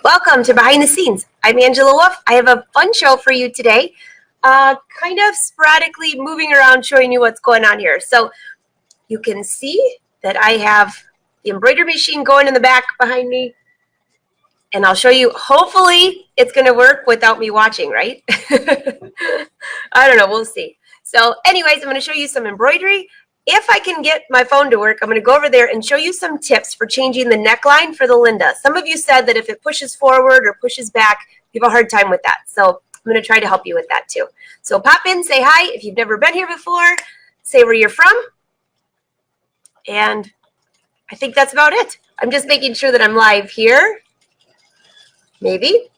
Welcome to Behind the Scenes. I'm Angela Wolf. I have a fun show for you today, kind of sporadically moving around showing you what's going on here. So you can see that I have the embroidery machine going in the back behind me, and I'll show you, hopefully it's going to work without me watching, right? I don't know, we'll see. So anyways, I'm going to show you some embroidery. If I can get my phone to work, I'm going to go over there and show you some tips for changing the neckline for the Linda. Some of you said that if it pushes forward or pushes back, you have a hard time with that. So I'm going to try to help you with that too. So pop in, say hi. If you've never been here before, say where you're from. And I think that's about it. I'm just making sure that I'm live here. Maybe.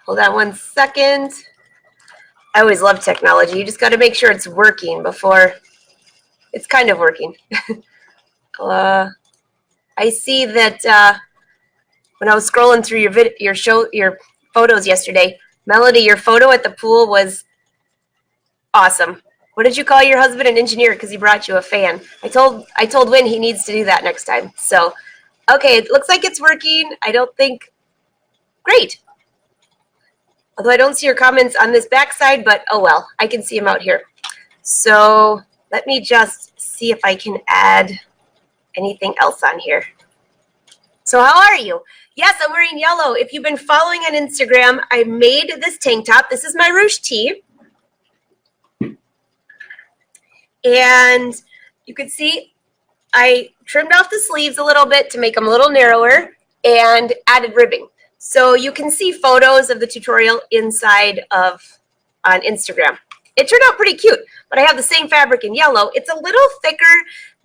Hold on one second. I always love technology. You just got to make sure it's working before it's kind of working. I see that when I was scrolling through your photos yesterday, Melody, your photo at the pool was awesome. What did you call your husband? An engineer, because he brought you a fan. I told Wynn he needs to do that next time. So, okay, it looks like it's working. I don't think. Great. Although I don't see your comments on this back side, but oh well, I can see them out here. So let me just see if I can add anything else on here. So how are you? Yes, I'm wearing yellow. If you've been following on Instagram, I made this tank top. This is my ruche tee. And you can see I trimmed off the sleeves a little bit to make them a little narrower and added ribbing. So you can see photos of the tutorial inside on Instagram. It turned out pretty cute, but I have the same fabric in yellow. It's a little thicker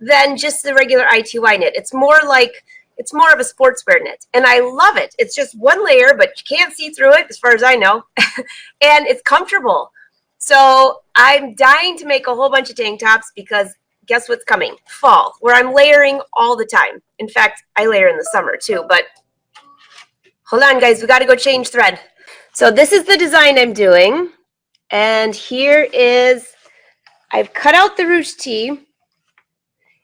than just the regular ITY knit. It's more of a sportswear knit, and I love it. It's just one layer, but you can't see through it as far as I know, and it's comfortable. So I'm dying to make a whole bunch of tank tops because guess what's coming? Fall, where I'm layering all the time. In fact, I layer in the summer too, but hold on, guys. We got to go change thread. So this is the design I'm doing. And here is, I've cut out the ruche tee.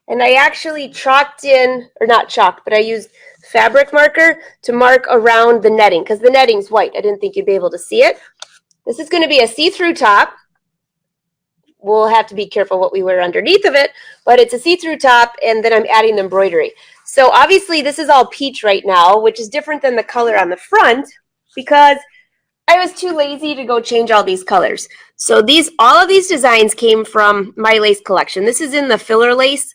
And I actually chalked in, or not chalked, but I used fabric marker to mark around the netting. Because the netting's white. I didn't think you'd be able to see it. This is going to be a see-through top. We'll have to be careful what we wear underneath of it. But it's a see-through top, and then I'm adding the embroidery. So obviously this is all peach right now, which is different than the color on the front because I was too lazy to go change all these colors. So all of these designs came from my lace collection. This is in the filler lace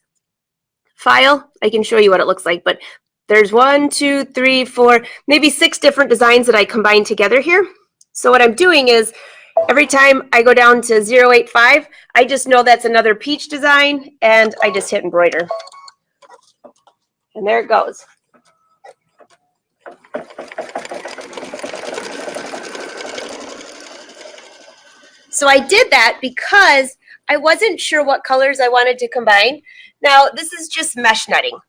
file. I can show you what it looks like, but there's 1, 2, 3, 4, maybe 6 different designs that I combined together here. So what I'm doing is every time I go down to 085, I just know that's another peach design, and I just hit embroider. And there it goes. So I did that because I wasn't sure what colors I wanted to combine. Now, this is just mesh netting.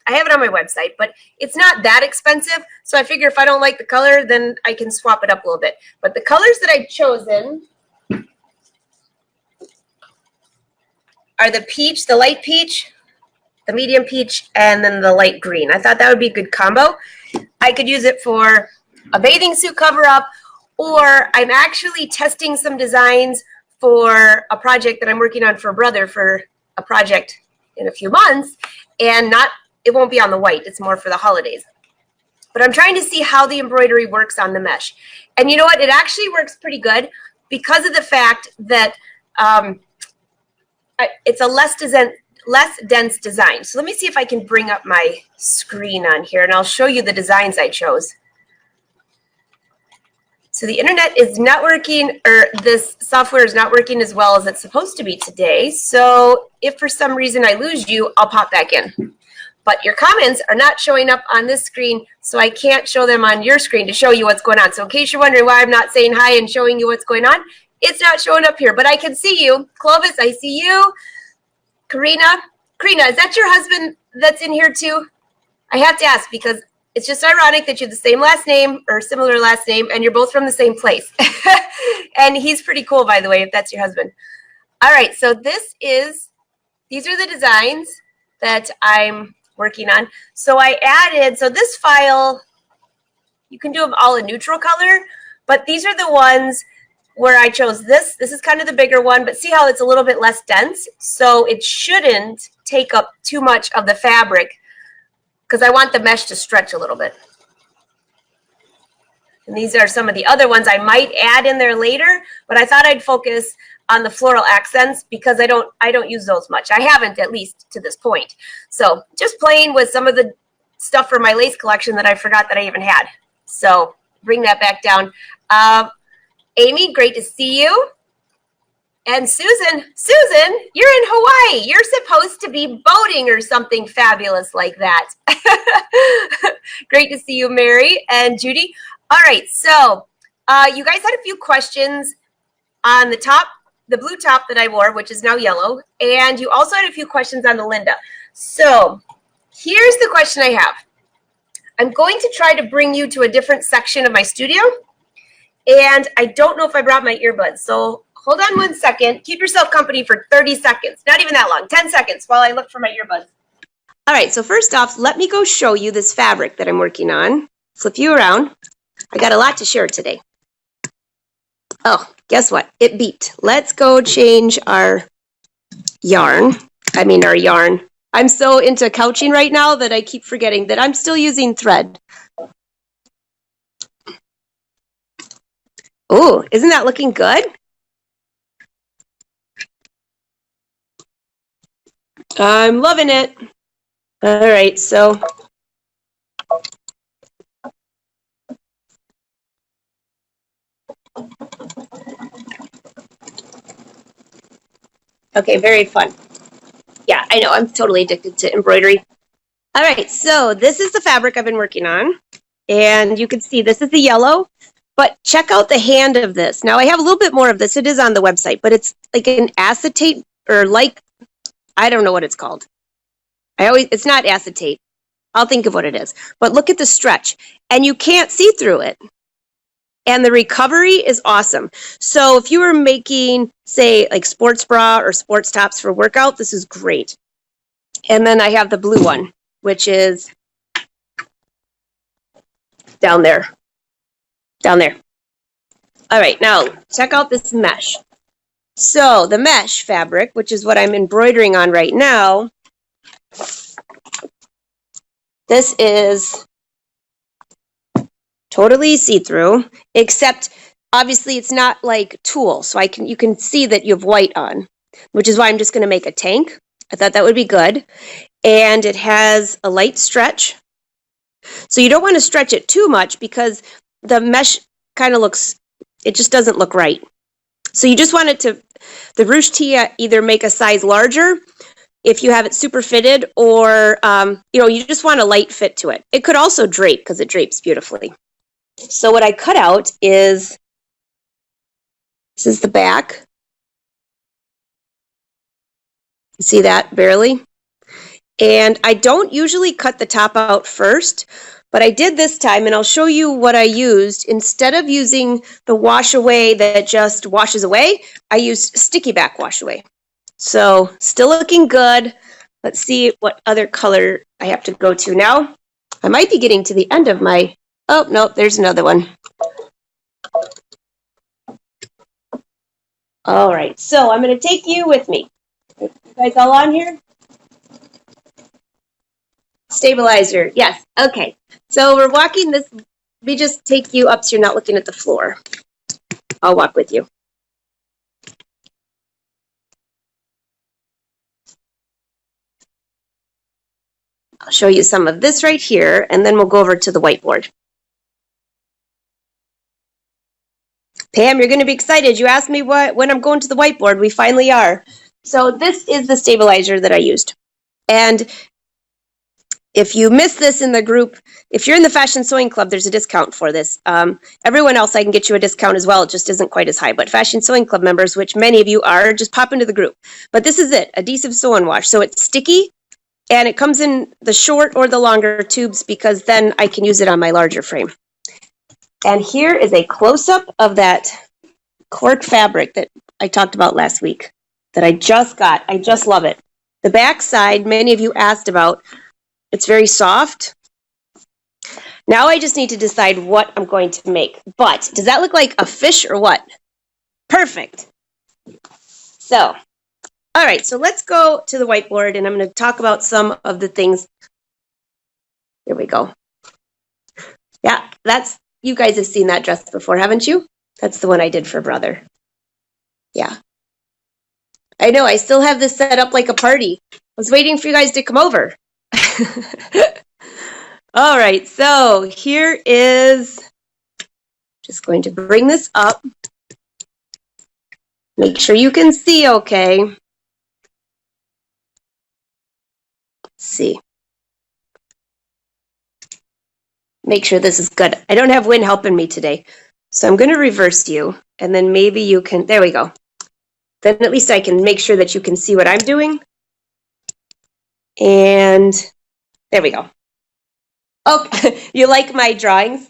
I have it on my website, but it's not that expensive. So I figure if I don't like the color, then I can swap it up a little bit. But the colors that I've chosen are the peach, the light peach, the medium peach, and then the light green. I thought that would be a good combo. I could use it for a bathing suit cover-up, or I'm actually testing some designs for a project that I'm working on for a brother for a project in a few months, and it won't be on the white. It's more for the holidays. But I'm trying to see how the embroidery works on the mesh. And you know what? It actually works pretty good because of the fact that it's a less dense design. So let me see if I can bring up my screen on here, and I'll show you the designs I chose. So the internet is not working, or this software is not working as well as it's supposed to be today. So if for some reason I lose you, I'll pop back in. But your comments are not showing up on this screen, so I can't show them on your screen to show you what's going on. So in case you're wondering why I'm not saying hi and showing you what's going on, it's not showing up here. But I can see you. Clovis, I see you. Karina, is that your husband that's in here too? I have to ask because it's just ironic that you have the same last name or similar last name, and you're both from the same place. And he's pretty cool, by the way, if that's your husband. All right, so these are the designs that I'm working on. So I added, so this file, you can do them all in neutral color, but these are the ones where I chose this. This is kind of the bigger one, but see how it's a little bit less dense? So it shouldn't take up too much of the fabric because I want the mesh to stretch a little bit. And these are some of the other ones I might add in there later, but I thought I'd focus on the floral accents because I don't use those much. I haven't, at least to this point. So just playing with some of the stuff for my lace collection that I forgot that I even had. So bring that back down. Amy, great to see you. And Susan, you're in Hawaii. You're supposed to be boating or something fabulous like that. Great to see you, Mary and Judy. All right, so you guys had a few questions on the top, the blue top that I wore, which is now yellow, and you also had a few questions on the Linda. So here's the question I have. I'm going to try to bring you to a different section of my studio, and I don't know if I brought my earbuds, so hold on 1 second. Keep yourself company for 30 seconds, not even that long, 10 seconds while I look for my earbuds. All right, so first off, let me go show you this fabric that I'm working on. Flip you around. I got a lot to share today. Oh, guess what? It beeped. Let's go change our yarn. I'm so into couching right now that I keep forgetting that I'm still using thread. Oh, isn't that looking good? I'm loving it. All right, so okay, very fun. Yeah, I know, I'm totally addicted to embroidery. All right, so this is the fabric I've been working on. And you can see this is the yellow, but check out the hand of this. Now I have a little bit more of this. It is on the website, but it's like an acetate or like, I don't know what it's called. It's not acetate. I'll think of what it is. But look at the stretch and you can't see through it. And the recovery is awesome. So if you were making, say, like sports bra or sports tops for workout, this is great. And then I have the blue one, which is down there. Down there. All right, now check out this mesh. So the mesh fabric, which is what I'm embroidering on right now, this is totally see-through, except obviously it's not like tulle, so you can see that you have white on, which is why I'm just going to make a tank. I thought that would be good. And it has a light stretch. So you don't want to stretch it too much because the mesh kind of looks, it just doesn't look right. So you just want it to, the ruche tee either make a size larger if you have it super fitted or, you just want a light fit to it. It could also drape because it drapes beautifully. So what I cut out is, this is the back. You see that barely? And I don't usually cut the top out first, but I did this time, and I'll show you what I used. Instead of using the wash away that just washes away, I used sticky back wash away. So still looking good. Let's see what other color I have to go to now. I might be getting to the end of my, oh, no, there's another one. All right, so I'm going to take you with me. You guys all on here? Stabilizer, yes, okay. So we're walking this, we just take you up so you're not looking at the floor. I'll walk with you. I'll show you some of this right here, and then we'll go over to the whiteboard. Pam, you're going to be excited. You asked me when I'm going to the whiteboard. We finally are. So this is the stabilizer that I used. And if you missed this in the group, if you're in the Fashion Sewing Club, there's a discount for this. Everyone else, I can get you a discount as well. It just isn't quite as high. But Fashion Sewing Club members, which many of you are, just pop into the group. But this is it, adhesive sew and wash. So it's sticky, and it comes in the short or the longer tubes because then I can use it on my larger frame. And here is a close-up of that cork fabric that I talked about last week that I just got. I just love it. The back side, many of you asked about. It's very soft. Now I just need to decide what I'm going to make. But does that look like a fish or what? Perfect. So, all right, so let's go to the whiteboard and I'm going to talk about some of the things. Here we go. Yeah, you guys have seen that dress before, haven't you? That's the one I did for brother. Yeah. I know, I still have this set up like a party. I was waiting for you guys to come over. All right, so here is, just going to bring this up. Make sure you can see okay. Let's see. Make sure this is good. I don't have Win helping me today. So I'm going to reverse you, and then maybe you can, there we go. Then at least I can make sure that you can see what I'm doing. And there we go. Oh, you like my drawings?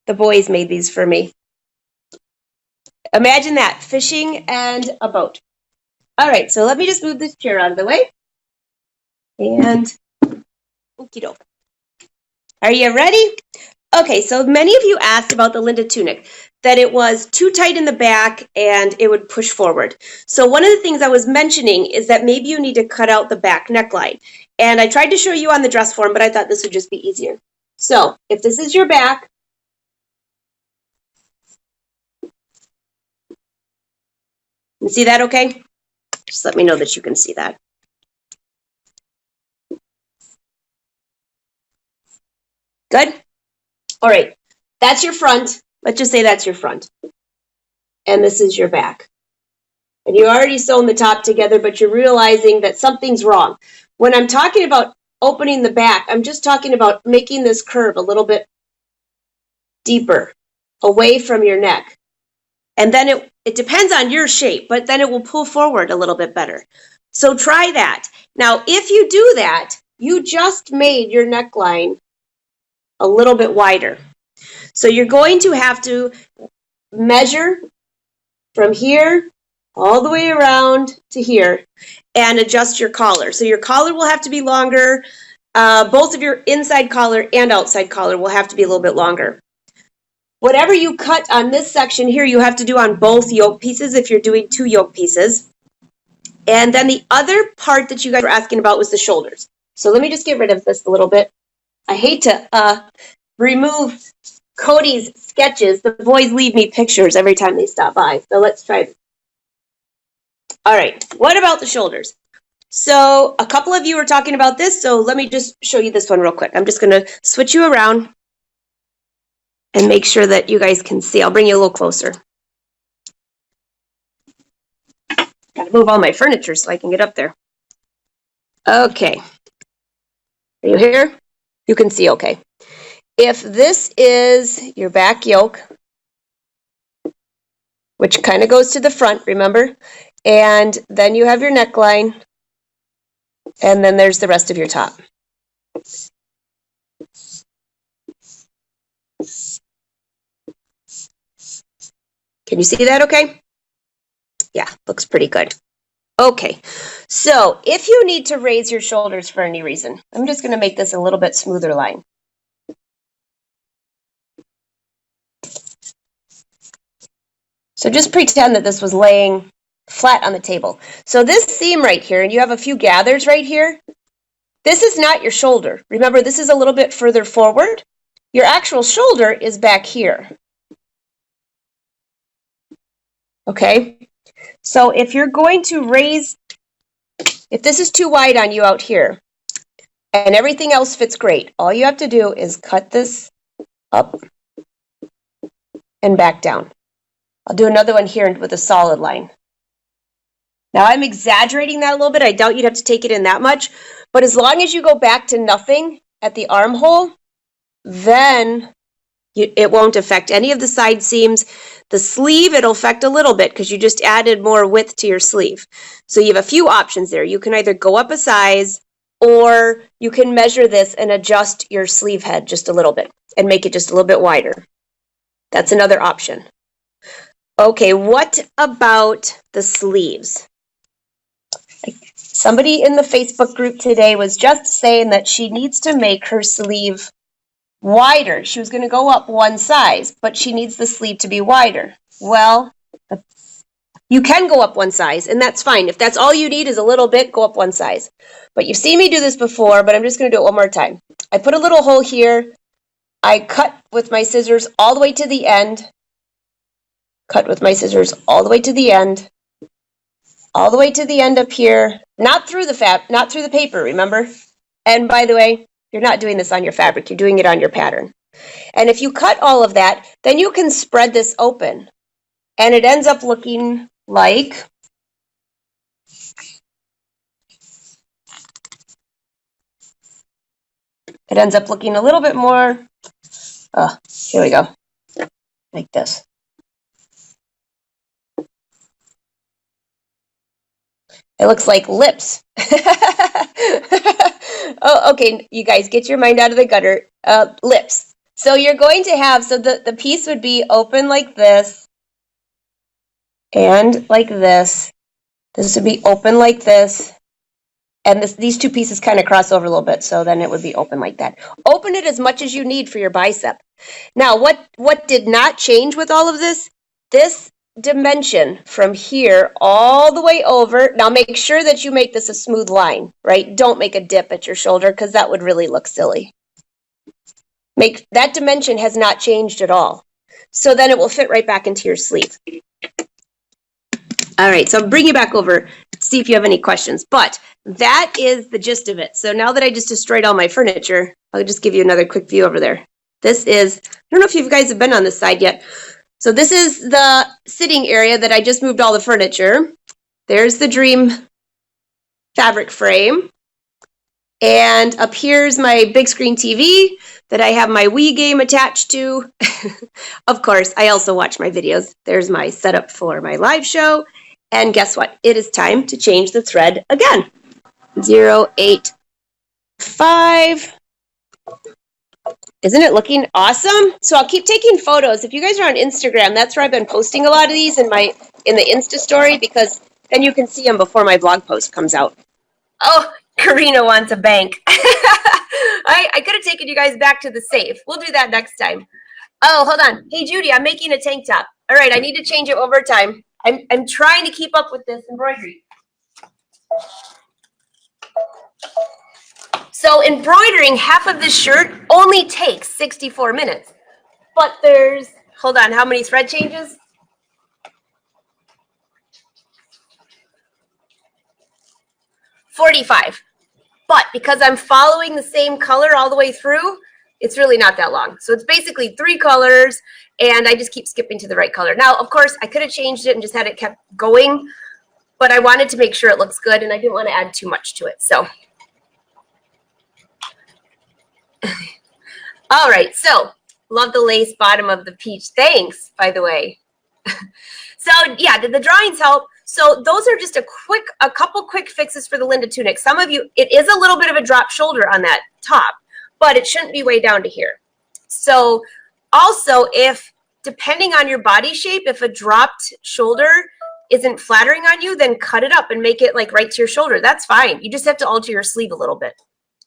The boys made these for me. Imagine that, fishing and a boat. All right, so let me just move this chair out of the way. And, okie doke. Are you ready? Okay, so many of you asked about the Linda tunic, that it was too tight in the back and it would push forward. So one of the things I was mentioning is that maybe you need to cut out the back neckline. And I tried to show you on the dress form, but I thought this would just be easier. So if this is your back, you see that okay? Just let me know that you can see that. Good? All right, that's your front. Let's just say that's your front. And this is your back. And you already sewn the top together, but you're realizing that something's wrong. When I'm talking about opening the back, I'm just talking about making this curve a little bit deeper, away from your neck. And then it depends on your shape, but then it will pull forward a little bit better. So try that. Now, if you do that, you just made your neckline a little bit wider. So you're going to have to measure from here all the way around to here and adjust your collar. So your collar will have to be longer. Both of your inside collar and outside collar will have to be a little bit longer. Whatever you cut on this section here, you have to do on both yoke pieces if you're doing 2 yoke pieces. And then the other part that you guys were asking about was the shoulders. So let me just get rid of this a little bit. I hate to remove Cody's sketches. The boys leave me pictures every time they stop by. So let's try this. All right, what about the shoulders? So a couple of you were talking about this, so let me just show you this one real quick. I'm just going to switch you around and make sure that you guys can see. I'll bring you a little closer. Got to move all my furniture so I can get up there. Okay. Are you here? You can see okay. If this is your back yoke, which kind of goes to the front, remember? And then you have your neckline, and then there's the rest of your top. Can you see that okay? Yeah, looks pretty good. Okay, so if you need to raise your shoulders for any reason, I'm just going to make this a little bit smoother line. So just pretend that this was laying flat on the table. So this seam right here, and you have a few gathers right here, this is not your shoulder. Remember, this is a little bit further forward. Your actual shoulder is back here. Okay, so if you're going to raise, if this is too wide on you out here, and everything else fits great, all you have to do is cut this up and back down. I'll do another one here with a solid line. Now I'm exaggerating that a little bit. I doubt you'd have to take it in that much, but as long as you go back to nothing at the armhole, then it won't affect any of the side seams. The sleeve, it'll affect a little bit because you just added more width to your sleeve. So you have a few options there. You can either go up a size, or you can measure this and adjust your sleeve head just a little bit and make it just a little bit wider. That's another option. Okay, what about the sleeves? Somebody in the Facebook group today was just saying that she needs to make her sleeve wider. She was going to go up one size, but she needs the sleeve to be wider. Well, you can go up one size, and that's fine. If that's all you need is a little bit, go up one size. But you've seen me do this before, but I'm just going to do it one more time. I put a little hole here. I cut with my scissors all the way to the end. Cut with my scissors all the way to the end. All the way to the end up here. Not through the paper, remember? And by the way, you're not doing this on your fabric. You're doing it on your pattern. And if you cut all of that, then you can spread this open. And it ends up looking like a little bit more, here we go, like this. It looks like lips. Oh, okay, you guys, get your mind out of the gutter. Lips. So you're going to have, so the piece would be open like this, and like this. This would be open like this, and these two pieces kind of cross over a little bit, so then it would be open like that. Open it as much as you need for your bicep. Now, what did not change with all of this? This dimension from here all the way over. Now, make sure that you make this a smooth line, right? Don't make a dip at your shoulder, because that would really look silly. That dimension has not changed at all. So then it will fit right back into your sleeve. All right, so I'll bring you back over, see if you have any questions. But that is the gist of it. So now that I just destroyed all my furniture, I'll just give you another quick view over there. This is, I don't know if you guys have been on this side yet. So this is the sitting area that I just moved all the furniture. There's the Dream fabric frame. And up here's my big screen TV that I have my Wii game attached to. Of course, I also watch my videos. There's my setup for my live show. And guess what? It is time to change the thread again. 085. Isn't it looking awesome? So I'll keep taking photos. If you guys are on Instagram, that's where I've been posting a lot of these in the Insta story, because then you can see them before my blog post comes out. Oh, Karina wants a bank. I could have taken you guys back to the safe. We'll do that next time. Oh, hold on. Hey, Judy, I'm making a tank top. All right, I need to change it over time. I'm trying to keep up with this embroidery. So embroidering half of this shirt only takes 64 minutes. But there's, hold on, how many thread changes? 45. But because I'm following the same color all the way through, it's really not that long. So it's basically 3 colors, and I just keep skipping to the right color. Now, of course, I could have changed it and just had it kept going, but I wanted to make sure it looks good, and I didn't want to add too much to it. So, all right. So, love the lace bottom of the peach. Thanks, by the way. So, yeah, did the drawings help? So those are just a couple quick fixes for the Linda tunic. Some of you, it is a little bit of a drop shoulder on that top, but it shouldn't be way down to here. So also, if depending on your body shape, if a dropped shoulder isn't flattering on you, then cut it up and make it like right to your shoulder. That's fine. You just have to alter your sleeve a little bit.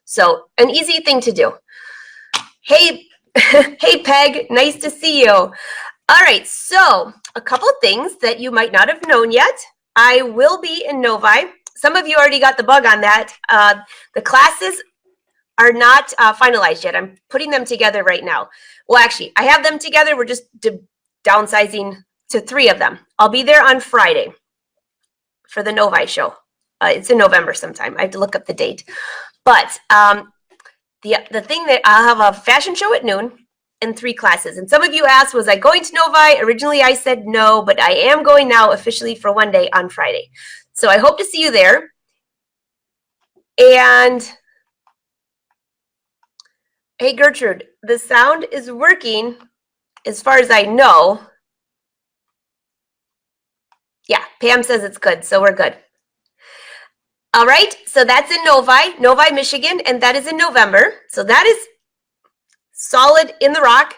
So an easy thing to do. Hey, hey Peg, nice to see you. All right, so a couple things that you might not have known yet. I will be in Novi. Some of you already got the bug on that. The classes are not finalized yet. I'm putting them together right now. Well, actually, I have them together. We're just downsizing to 3 of them. I'll be there on Friday for the Novi show. It's in November sometime. I have to look up the date. But the thing that I'll have a fashion show at noon and 3 classes. And some of you asked, was I going to Novi? Originally, I said no, but I am going now officially for one day on Friday. So I hope to see you there. And hey, Gertrude, the sound is working as far as I know. Yeah, Pam says it's good, so we're good. All right, so that's in Novi, Michigan, and that is in November. So that is solid in the rock.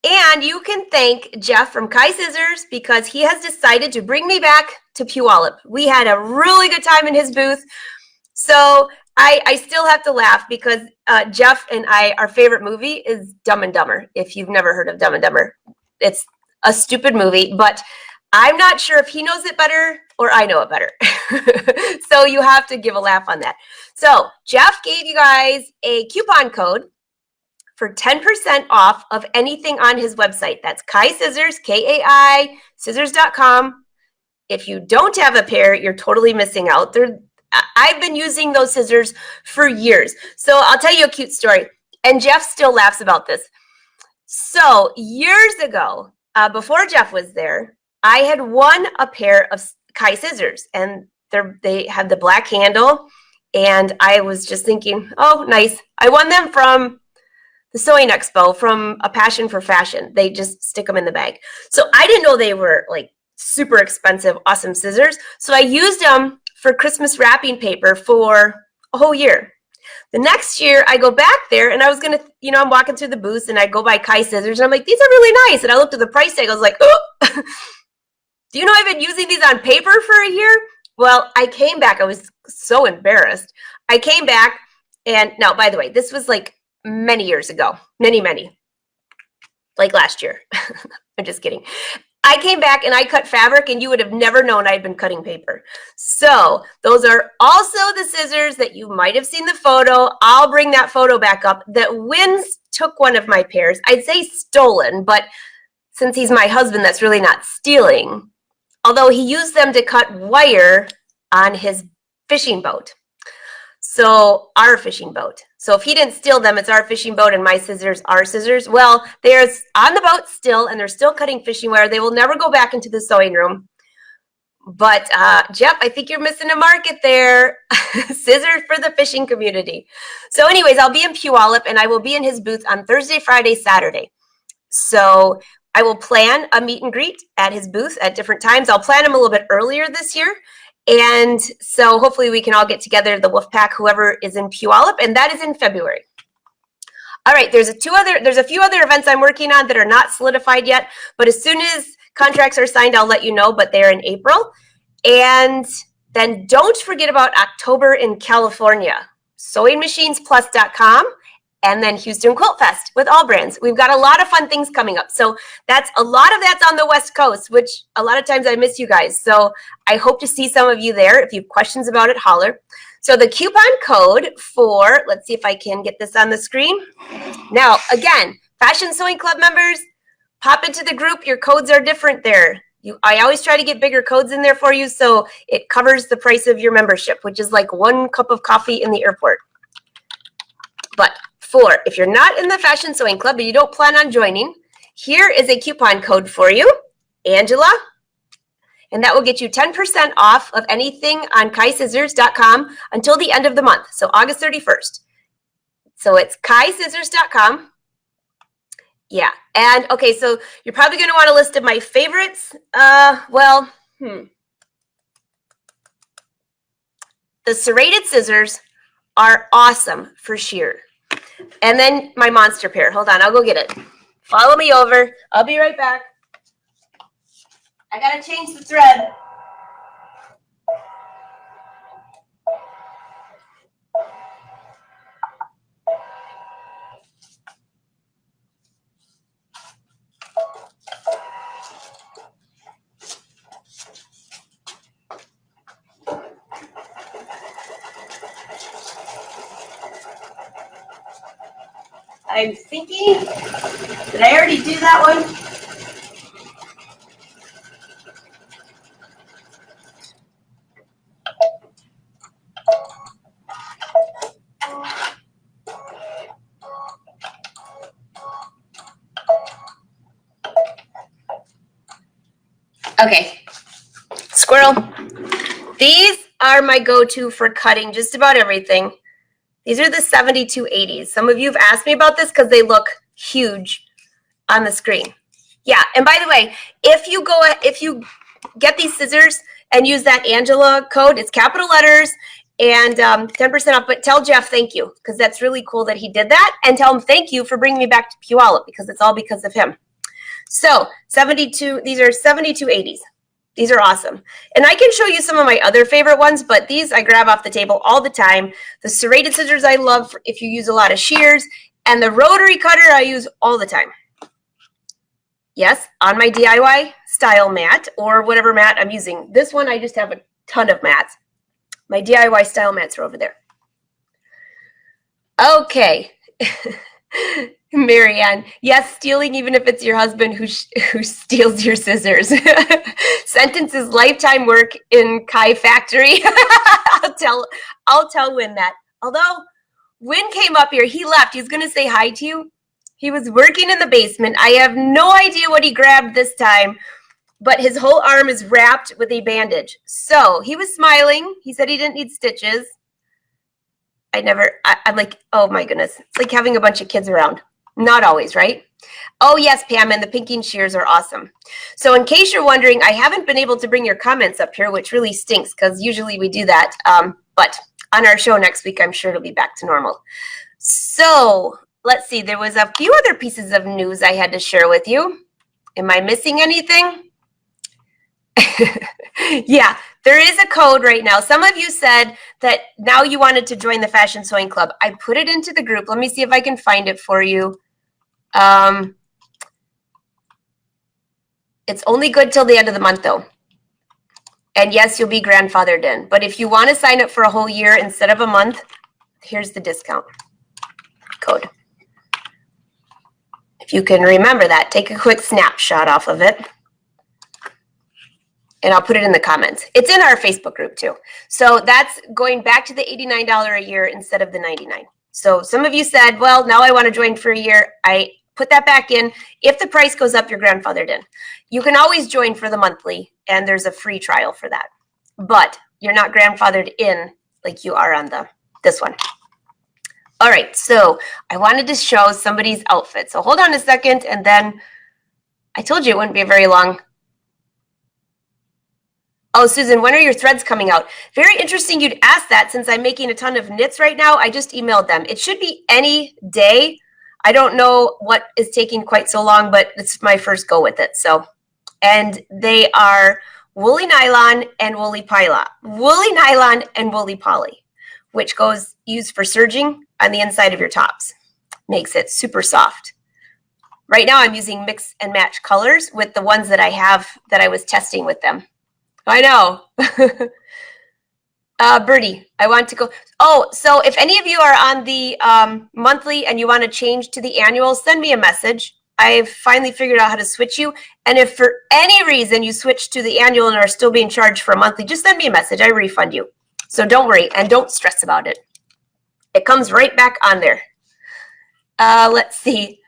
And you can thank Jeff from Kai Scissors because he has decided to bring me back to Puyallup. We had a really good time in his booth. So I still have to laugh because Jeff and I, our favorite movie is Dumb and Dumber. If you've never heard of Dumb and Dumber, it's a stupid movie, but I'm not sure if he knows it better or I know it better. So you have to give a laugh on that. So Jeff gave you guys a coupon code for 10% off of anything on his website. That's Kai Scissors, Kai, scissors.com. If you don't have a pair, you're totally missing out. I've been using those scissors for years. So I'll tell you a cute story. And Jeff still laughs about this. So years ago, before Jeff was there, I had won a pair of Kai scissors, and they had the black handle. And I was just thinking, oh, nice. I won them from the Sewing Expo, from A Passion for Fashion. They just stick them in the bag. So I didn't know they were like super expensive, awesome scissors. So I used them for Christmas wrapping paper for a whole year. The next year I go back there and I was going to, I'm walking through the booths and I go by Kai scissors and I'm like, these are really nice. And I looked at the price tag. I was like, oh, do you know I've been using these on paper for a year? Well, I came back. I was so embarrassed. I came back and now, by the way, this was like many years ago, many, like last year. I'm just kidding. I came back and I cut fabric and you would have never known I'd been cutting paper. So those are also the scissors that you might have seen the photo. I'll bring that photo back up. That Wins took one of my pairs. I'd say stolen, but since he's my husband, that's really not stealing. Although he used them to cut wire on his fishing boat. So our fishing boat. So if he didn't steal them, it's our fishing boat and my scissors are scissors. Well, they're on the boat still and they're still cutting fishing wire. They will never go back into the sewing room. But Jeff, I think you're missing a market there. Scissors for the fishing community. So anyways, I'll be in Puyallup and I will be in his booth on Thursday, Friday, Saturday. So I will plan a meet and greet at his booth at different times. I'll plan them a little bit earlier this year. And so hopefully we can all get together, the Wolfpack, whoever is in Puyallup, and that is in February. All right, there's a few other events I'm working on that are not solidified yet, but as soon as contracts are signed, I'll let you know, but they're in April. And then don't forget about October in California, sewingmachinesplus.com. And then Houston Quilt Fest with all brands. We've got a lot of fun things coming up. So a lot of that's on the West Coast, which a lot of times I miss you guys. So I hope to see some of you there. If you have questions about it, holler. So the coupon code for, let's see if I can get this on the screen. Now, again, Fashion Sewing Club members, pop into the group. Your codes are different there. I always try to get bigger codes in there for you so it covers the price of your membership, which is like 1 cup of coffee in the airport. But if you're not in the Fashion Sewing Club and you don't plan on joining, here is a coupon code for you, Angela, and that will get you 10% off of anything on kaiscissors.com until the end of the month, so August 31st. So it's kaiscissors.com. Yeah, and okay, so you're probably going to want a list of my favorites. The serrated scissors are awesome for sheer. And then my monster pair. Hold on, I'll go get it. Follow me over. I'll be right back. I gotta change the thread. I'm thinking, did I already do that one? Okay, squirrel. These are my go-to for cutting just about everything. These are the 7280s. Some of you have asked me about this because they look huge on the screen. Yeah, and by the way, if you get these scissors and use that Angela code, it's capital letters and 10% off, but tell Jeff thank you because that's really cool that he did that, and tell him thank you for bringing me back to Puyallup because it's all because of him. So these are 7280s. These are awesome. And I can show you some of my other favorite ones, but these I grab off the table all the time. The serrated scissors I love if you use a lot of shears, and the rotary cutter I use all the time. Yes, on my DIY style mat or whatever mat I'm using. This one I just have a ton of mats. My DIY style mats are over there. Okay. Marianne, yes, stealing even if it's your husband who steals your scissors. Sentence is lifetime work in Kai factory. I'll tell Win that. Although Win came up here, he left. He's going to say hi to you. He was working in the basement. I have no idea what he grabbed this time, but his whole arm is wrapped with a bandage. So he was smiling. He said he didn't need stitches. I'm like, oh my goodness. It's like having a bunch of kids around. Not always, right? Oh yes, Pam, and the pinking shears are awesome. So in case you're wondering, I haven't been able to bring your comments up here, which really stinks because usually we do that. But on our show next week, I'm sure it'll be back to normal. So let's see, there was a few other pieces of news I had to share with you. Am I missing anything? Yeah, there is a code right now. Some of you said that now you wanted to join the Fashion Sewing Club. I put it into the group. Let me see if I can find it for you. It's only good till the end of the month, though. And yes, you'll be grandfathered in. But if you want to sign up for a whole year instead of a month, here's the discount code. If you can remember that, take a quick snapshot off of it. And I'll put it in the comments. It's in our Facebook group too. So that's going back to the $89 a year instead of the $99. So some of you said, well, now I want to join for a year. I put that back in. If the price goes up, you're grandfathered in. You can always join for the monthly, and there's a free trial for that. But you're not grandfathered in like you are on this one. All right, so I wanted to show somebody's outfit. So hold on a second, and then I told you it wouldn't be very long. Oh, Susan, when are your threads coming out? Very interesting you'd ask that since I'm making a ton of knits right now. I just emailed them. It should be any day. I don't know what is taking quite so long, but it's my first go with it. So, and they are woolly nylon and woolly poly, which goes used for serging on the inside of your tops. Makes it super soft. Right now I'm using mix and match colors with the ones that I have that I was testing with them. I know. Bertie, I want to go. Oh, so if any of you are on the monthly and you want to change to the annual, send me a message. I've finally figured out how to switch you. And if for any reason you switch to the annual and are still being charged for a monthly, just send me a message. I refund you. So don't worry and don't stress about it. It comes right back on there. Let's see.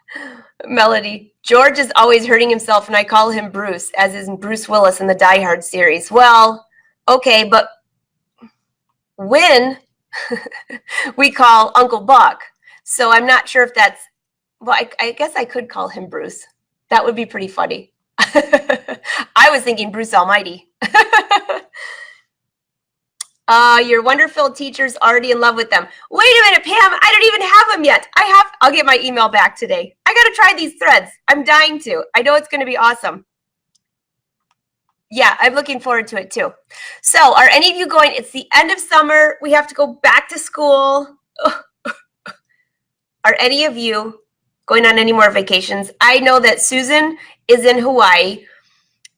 Melody. George is always hurting himself, and I call him Bruce, as is Bruce Willis in the Die Hard series. Well, okay, but Win, we call Uncle Buck. So I'm not sure if that's, well, I guess I could call him Bruce. That would be pretty funny. I was thinking Bruce Almighty. Your Wonderful teacher's already in love with them. Wait a minute, Pam, I don't even have them yet. I'll get my email back today. I got to try these threads. I'm dying to. I know it's going to be awesome. Yeah, I'm looking forward to it too. So are any of you going, it's the end of summer. We have to go back to school. Are any of you going on any more vacations? I know that Susan is in Hawaii.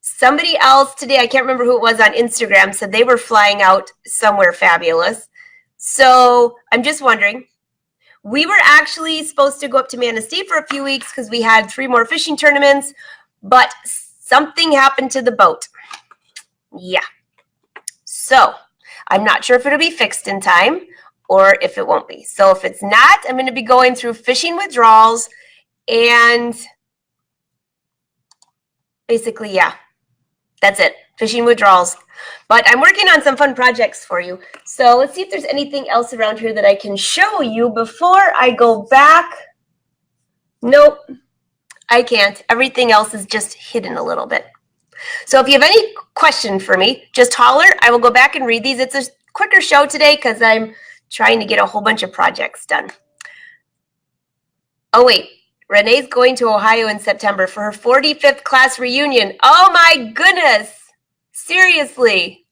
Somebody else today, I can't remember who it was on Instagram, said they were flying out somewhere fabulous. So I'm just wondering, we were actually supposed to go up to Manistee for a few weeks because we had 3 more fishing tournaments, but something happened to the boat. Yeah. So I'm not sure if it'll be fixed in time or if it won't be. So if it's not, I'm going to be going through fishing withdrawals and basically, yeah. That's it, fishing withdrawals. But I'm working on some fun projects for you. So let's see if there's anything else around here that I can show you before I go back. Nope, I can't. Everything else is just hidden a little bit. So if you have any question for me, just holler. I will go back and read these. It's a quicker show today because I'm trying to get a whole bunch of projects done. Oh, wait. Renee's going to Ohio in September for her 45th class reunion. Oh my goodness. Seriously.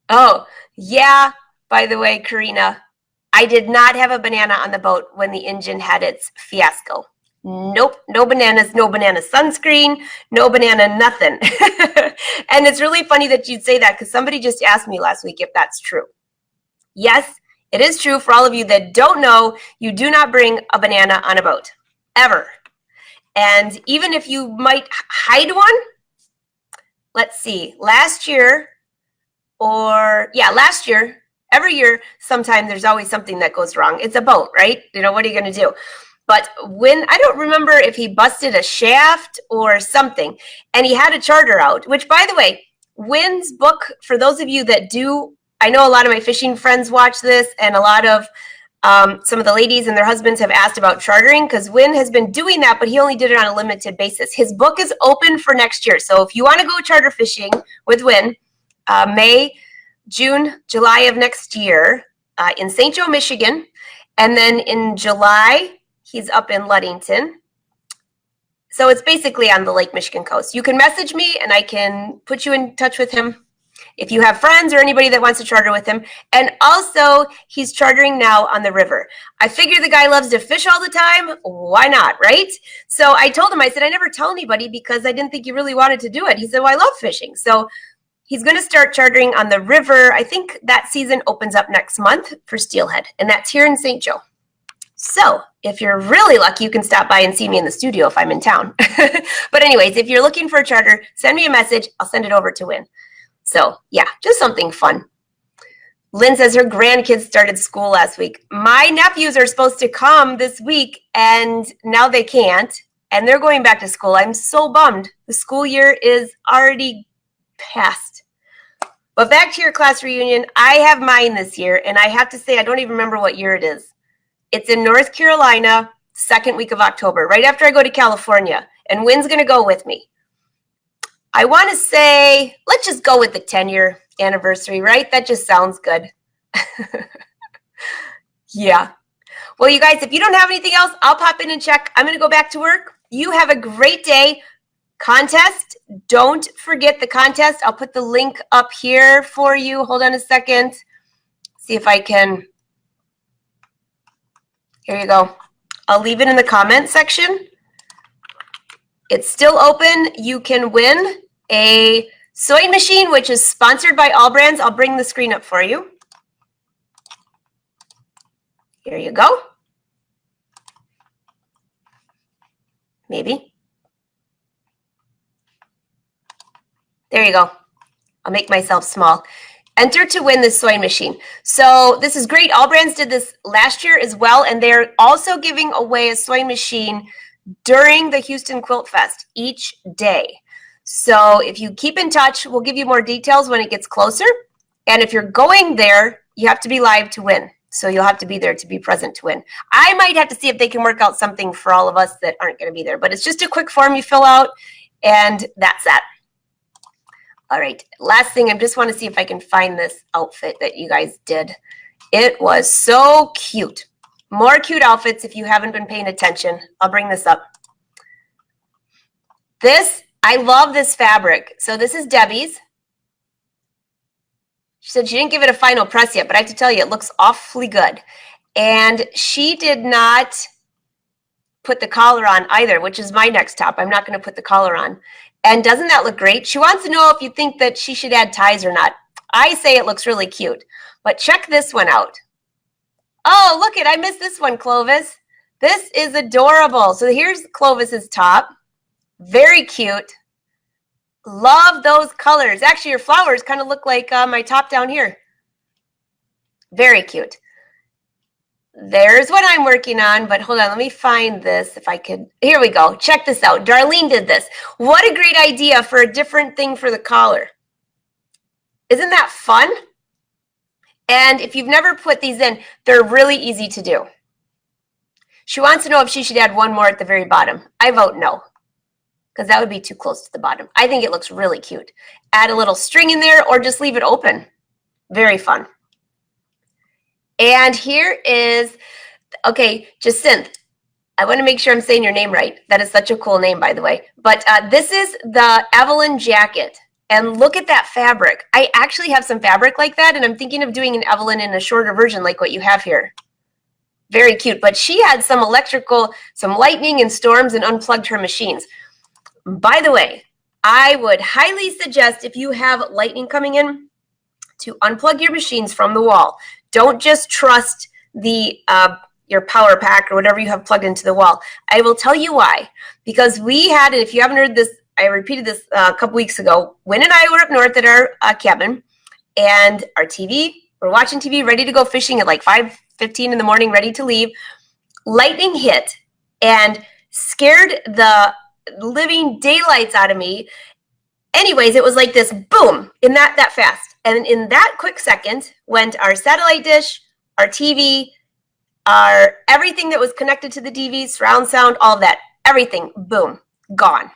Oh, yeah. By the way, Karina, I did not have a banana on the boat when the engine had its fiasco. Nope, no bananas, no banana sunscreen, no banana nothing. And it's really funny that you'd say that because somebody just asked me last week if that's true. Yes, it is true. For all of you that don't know, you do not bring a banana on a boat, ever. And even if you might hide one, let's see, last year, every year, sometime there's always something that goes wrong. It's a boat, right? You know, what are you going to do? But when, I don't remember if he busted a shaft or something, and he had a charter out, which, by the way, Wynn's book, for those of you that do, I know a lot of my fishing friends watch this, and a lot of some of the ladies and their husbands have asked about chartering, because Wynn has been doing that, but he only did it on a limited basis. His book is open for next year. So if you want to go charter fishing with Wynn, May, June, July of next year in St. Joe, Michigan. And then in July, he's up in Ludington. So it's basically on the Lake Michigan coast. You can message me and I can put you in touch with him if you have friends or anybody that wants to charter with him. And also, he's chartering now on the river. I figure the guy loves to fish all the time. Why not, right? So I told him, I said, I never tell anybody because I didn't think you really wanted to do it. He said, well, I love fishing. So he's going to start chartering on the river. I think that season opens up next month for steelhead, and that's here in St. Joe. So if you're really lucky, you can stop by and see me in the studio if I'm in town. But anyways, if you're looking for a charter, send me a message. I'll send it over to Wynn. So yeah, just something fun. Lynn says her grandkids started school last week. My nephews are supposed to come this week, and now they can't, and they're going back to school. I'm so bummed. The school year is already past. But back to your class reunion, I have mine this year, and I have to say I don't even remember what year it is. It's in North Carolina, second week of October, right after I go to California, and Wynn's going to go with me. I want to say, let's just go with the 10-year anniversary, right? That just sounds good. Yeah. Well, you guys, if you don't have anything else, I'll pop in and check. I'm going to go back to work. You have a great day. Contest, don't forget the contest. I'll put the link up here for you. Hold on a second. See if I can. Here you go. I'll leave it in the comment section. It's still open. You can win a sewing machine, which is sponsored by All Brands. I'll bring the screen up for you. Here you go. Maybe. There you go. I'll make myself small. Enter to win this sewing machine. So this is great. All Brands did this last year as well, and they're also giving away a sewing machine during the Houston Quilt Fest each day. So if you keep in touch, we'll give you more details when it gets closer. And if you're going there, you have to be live to win. So you'll have to be there to be present to win. I might have to see if they can work out something for all of us that aren't going to be there. But it's just a quick form you fill out, and that's that. All right, last thing, I just want to see if I can find this outfit that you guys did. It was so cute. More cute outfits if you haven't been paying attention. I'll bring this up. This, I love this fabric. So this is Debbie's. She said she didn't give it a final press yet, but I have to tell you, it looks awfully good. And she did not put the collar on either, which is my next top. I'm not going to put the collar on. And doesn't that look great? She wants to know if you think that she should add ties or not. I say it looks really cute. But check this one out. Oh, look it. I missed this one, Clovis. This is adorable. So here's Clovis's top. Very cute. Love those colors. Actually, your flowers kind of look like my top down here. Very cute. There's what I'm working on, but hold on, let me find this if I could. Here we go. Check this out. Darlene did this. What a great idea for a different thing for the collar. Isn't that fun? And if you've never put these in, they're really easy to do. She wants to know if she should add one more at the very bottom. I vote no, because that would be too close to the bottom. I think it looks really cute. Add a little string in there or just leave it open. Very fun. And here is, okay, Jacinth. I want to make sure I'm saying your name right. That is such a cool name, by the way. But this is the Evelyn jacket. And look at that fabric. I actually have some fabric like that, and I'm thinking of doing an Evelyn in a shorter version like what you have here. Very cute, but she had some lightning and storms and unplugged her machines. By the way, I would highly suggest if you have lightning coming in to unplug your machines from the wall. Don't just trust the your power pack or whatever you have plugged into the wall. I will tell you why. Because we had, and if you haven't heard this, I repeated this a couple weeks ago. Wynn and I were up north at our cabin, and our TV, we're watching TV, ready to go fishing at like 5:15 in the morning, ready to leave. Lightning hit and scared the living daylights out of me. Anyways, it was like this boom in that fast. And in that quick second went our satellite dish, our TV, our everything that was connected to the TV, surround sound, all of that, everything, boom, gone.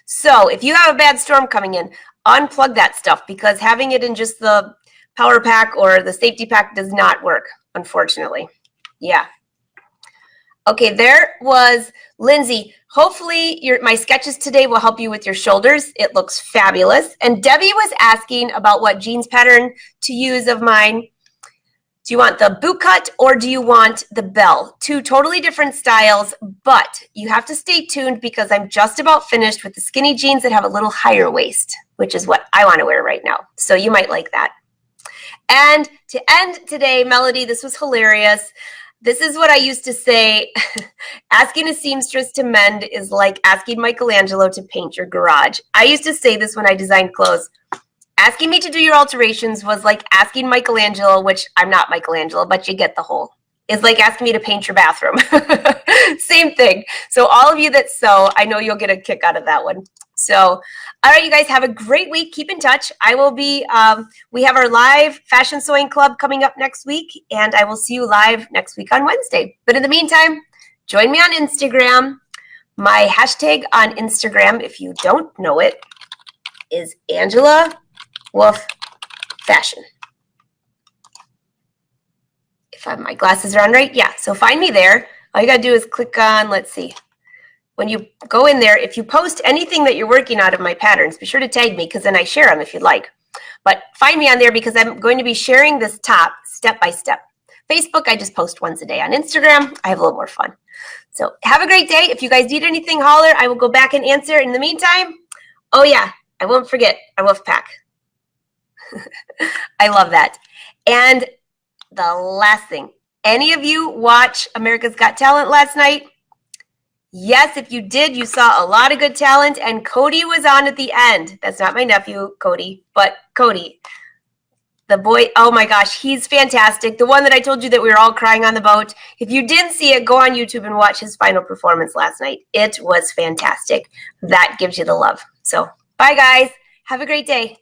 So if you have a bad storm coming in, unplug that stuff, because having it in just the power pack or the safety pack does not work, unfortunately. Yeah. Okay, there was Lindsay. Hopefully my sketches today will help you with your shoulders. It looks fabulous. And Debbie was asking about what jeans pattern to use of mine. Do you want the boot cut or do you want the bell? Two totally different styles, but you have to stay tuned because I'm just about finished with the skinny jeans that have a little higher waist, which is what I want to wear right now. So you might like that. And to end today, Melody, this was hilarious. This is what I used to say. Asking a seamstress to mend is like asking Michelangelo to paint your garage. I used to say this when I designed clothes. Asking me to do your alterations was like asking Michelangelo, which I'm not Michelangelo, but you get the whole. It's like asking me to paint your bathroom. Same thing. So all of you that sew, I know you'll get a kick out of that one. So, all right, you guys have a great week. Keep in touch. I will be, we have our live fashion sewing club coming up next week, and I will see you live next week on Wednesday. But in the meantime, join me on Instagram. My hashtag on Instagram, if you don't know it, is Angela Wolf Fashion. If my glasses are on right, yeah. So find me there. All you got to do is click on, let's see. When you go in there, if you post anything that you're working out of my patterns, be sure to tag me because then I share them if you'd like. But find me on there because I'm going to be sharing this top step by step. Facebook, I just post once a day. On Instagram, I have a little more fun. So have a great day. If you guys need anything, holler. I will go back and answer. In the meantime, oh yeah, I won't forget our wolf pack. I love that. And the last thing, any of you watch America's Got Talent last night? Yes, if you did, you saw a lot of good talent, and Cody was on at the end. That's not my nephew, Cody, but Cody, the boy, oh my gosh, he's fantastic. The one that I told you that we were all crying on the boat. If you didn't see it, go on YouTube and watch his final performance last night. It was fantastic. That gives you the love. So, bye guys. Have a great day.